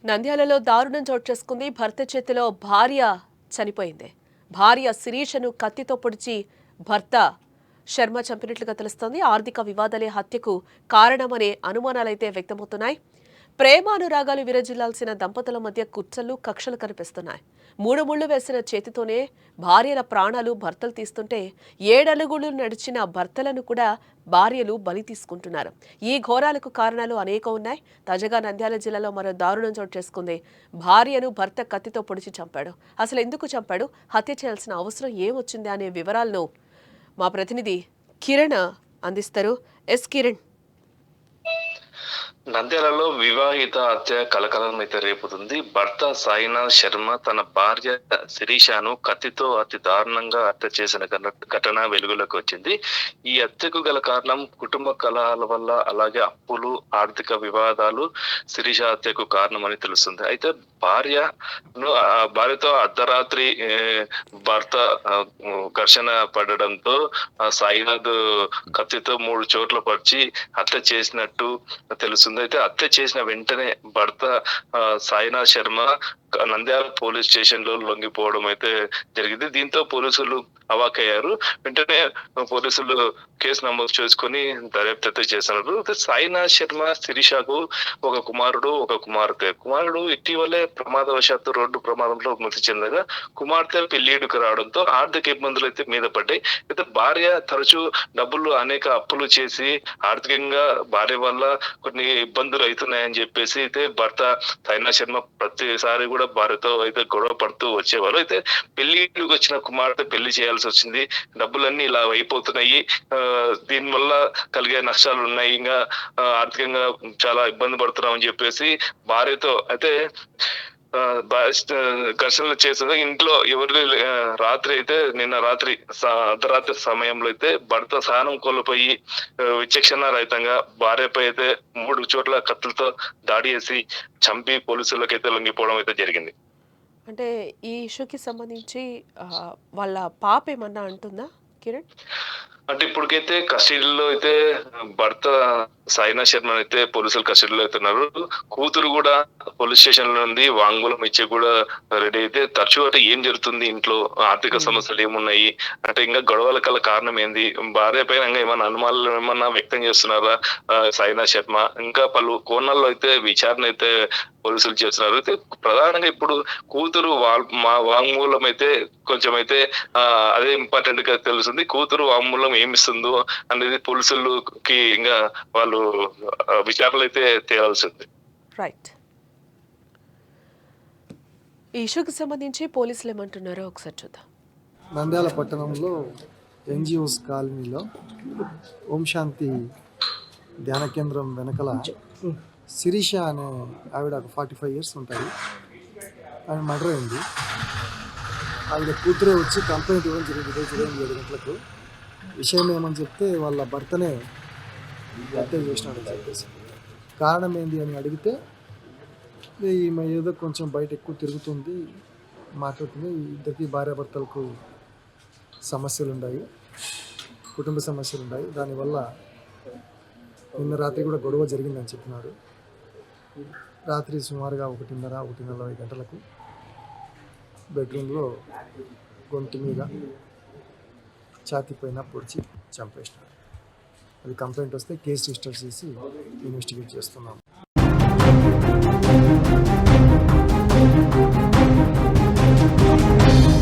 నంద్యాలలో దారుణం చోటు చేసుకుంది. భర్త చేతిలో భార్య చనిపోయింది. భార్య శిరీషను కత్తితో పొడిచి భర్త శర్మ చంపినట్లుగా తెలుస్తోంది. ఆర్థిక వివాదాలే హత్యకు కారణమనే అనుమానాలైతే వ్యక్తమవుతున్నాయి. ప్రేమానురాగాలు విరజిల్లాల్సిన దంపతుల మధ్య కుట్రలు కక్షలు కనిపిస్తున్నాయి. 3 ముళ్లు వేసిన చేతితోనే భార్యల ప్రాణాలు భర్తలు తీస్తుంటే 7 అడుగులు నడిచిన భర్తలను కూడా భార్యలు బలి తీసుకుంటున్నారు. ఈ ఘోరాలకు కారణాలు అనేకం ఉన్నాయి. తాజాగా నంద్యాల జిల్లాలో మరో దారుణం చోటు చేసుకుంది. భార్యను భర్త కత్తితో పొడిచి చంపాడు. అసలు ఎందుకు చంపాడు, హత్య చేయాల్సిన అవసరం ఏమొచ్చింది అనే వివరాలను మా ప్రతినిధి కిరణ్ అందిస్తారు. కిరణ్. నంద్యాలలో వివాహిత హత్య కలకలం అయితే రేపుతుంది. భర్త సాయినాథ్ శర్మ తన భార్య శిరీషను కత్తితో అతి దారుణంగా హత్య చేసిన ఘటన వెలుగులోకి వచ్చింది. ఈ హత్యకు గల కారణం కుటుంబ కలహాల వల్ల, అలాగే అప్పులు, ఆర్థిక వివాదాలు శిరీష హత్యకు కారణమని తెలుస్తుంది. అయితే భార్యతో అర్ధరాత్రి భర్త ఘర్షణ పడడంతో సాయినాథ్ కత్తితో 3 చోట్ల పరిచి హత్య చేసినట్టు తెలుస్తుంది. అయితే హత్య చేసిన వెంటనే భర్త సాయినాథ్ శర్మ నంద్యాల పోలీస్ స్టేషన్ లో లొంగిపోవడం అయితే జరిగింది. దీంతో పోలీసులు అవాకయ్యారు. వెంటనే పోలీసులు కేసు నమోదు చేసుకుని దర్యాప్తు చేస్తున్నారు. సాయినాథ్ శర్మ శిరీషకు ఒక కుమారుడు, ఒక కుమార్తె. కుమారుడు ఇటీవలే ప్రమాదవశాత్తు రోడ్డు ప్రమాదంలో మృతి చెందగా, కుమార్తె పెళ్లిడుకు రావడంతో ఆర్థిక ఇబ్బందులు అయితే మీద పడ్డాయి. అయితే భార్య తరచూ అనేక అప్పులు చేసి ఆర్థికంగా భార్య వల్ల కొన్ని ఇబ్బందులు అవుతున్నాయని చెప్పేసి అయితే భర్త సాయినాథ్ శర్మ ప్రతిసారి కూడా భార్యతో అయితే గొడవ పడుతూ వచ్చేవారు. అయితే పెళ్లికి వచ్చిన కుమార్తె పెళ్లి చేయాల్సి వచ్చింది. డబ్బులన్నీ ఇలా అయిపోతున్నాయి, దీనివల్ల కలిగే నష్టాలు ఉన్నాయి, ఇంకా ఆర్థికంగా చాలా ఇబ్బంది పడుతున్నాం అని చెప్పేసి భార్యతో అయితే ఘర్షణలు చేస్తుంది. ఇంట్లో ఎవరి నిన్న రాత్రి అర్ధరాత్రి సమయంలో అయితే భర్త సహనం కోల్పోయి విచక్షణ రహితంగా భార్యపై అయితే 3 చోట్ల కత్తులతో దాడి చేసి చంపి పోలీసులకు అయితే లొంగిపోవడం అయితే జరిగింది. అంటే ఈ ఇష్యూకి సంబంధించి వాళ్ళ పాప ఏమన్నా అంటుందా కిరణ్? అంటే ఇప్పటికైతే కస్టడీలో అయితే భర్త సాయినాథ్ శర్మ అయితే పోలీసులు కస్టడీలో అవుతున్నారు. కూతురు కూడా పోలీస్ స్టేషన్ లో ఉంది, వాంగ్మూలం ఇచ్చే కూడా రెడీ అయితే. తరచూ అంటే ఏం జరుగుతుంది ఇంట్లో, ఆర్థిక సమస్యలు ఏమున్నాయి అంటే, ఇంకా గొడవల కల కారణం ఏంది, భార్య పైన ఏమైనా అనుమానాలు ఏమన్నా వ్యక్తం చేస్తున్నారా సాయినాథ్ శర్మ, ఇంకా పలు కోణాల్లో అయితే విచారణ అయితే పోలీసులు చేస్తున్నారు. అయితే ప్రధానంగా ఇప్పుడు కూతురు వాంగ్మూలం అయితే కొంచెం అయితే అదే ఇంపార్టెంట్ గా తెలుస్తుంది. కూతురు వాంగ్మూలం ఏమిస్తుందో అనేది పోలీసులకి ఇంకా వాళ్ళు విచారణలు అయితే తేలాల్సింది. రైట్. ఈ ఇష్యూకి సంబంధించి పోలీసులు ఏమంటున్నారో ఒకసారి చూద్దాం. నంద్యాల పట్టణంలో ఎన్జిఓస్ కాలనీలో ఓం శాంతి ధ్యాన కేంద్రం వెనకల శిరీష అనే ఆవిడ 45 years ఉంటాయి. ఆమె మర్డర్ అయింది. ఆవిడ కూతురే వచ్చి కంప్లైంట్ ఇవ్వడం జరిగింది ఉదయం 7 గంటలకు. విషయం ఏమని చెప్తే వాళ్ళ భర్తనే హత్య చేసినాడని చెప్పేసి. కారణం ఏంది అని అడిగితే ఈమె ఏదో కొంచెం బయట ఎక్కువ తిరుగుతుంది, మాట్లాడుతుంది. ఇద్దరికి భార్యాభర్తలకు సమస్యలు ఉన్నాయి, కుటుంబ సమస్యలు ఉన్నాయి. దానివల్ల నిన్న రాత్రి కూడా గొడవ జరిగిందని చెప్పినారు. రాత్రి సుమారుగా 1:30 గంటలకు బెడ్రూమ్లో గొంతు మీద ఛాతీ పైన పొడిచి చంపేసినారు. అది కంప్లైంట్ వస్తే కేసు రిజిస్టర్ చేసి ఇన్వెస్టిగేట్ చేస్తున్నాం.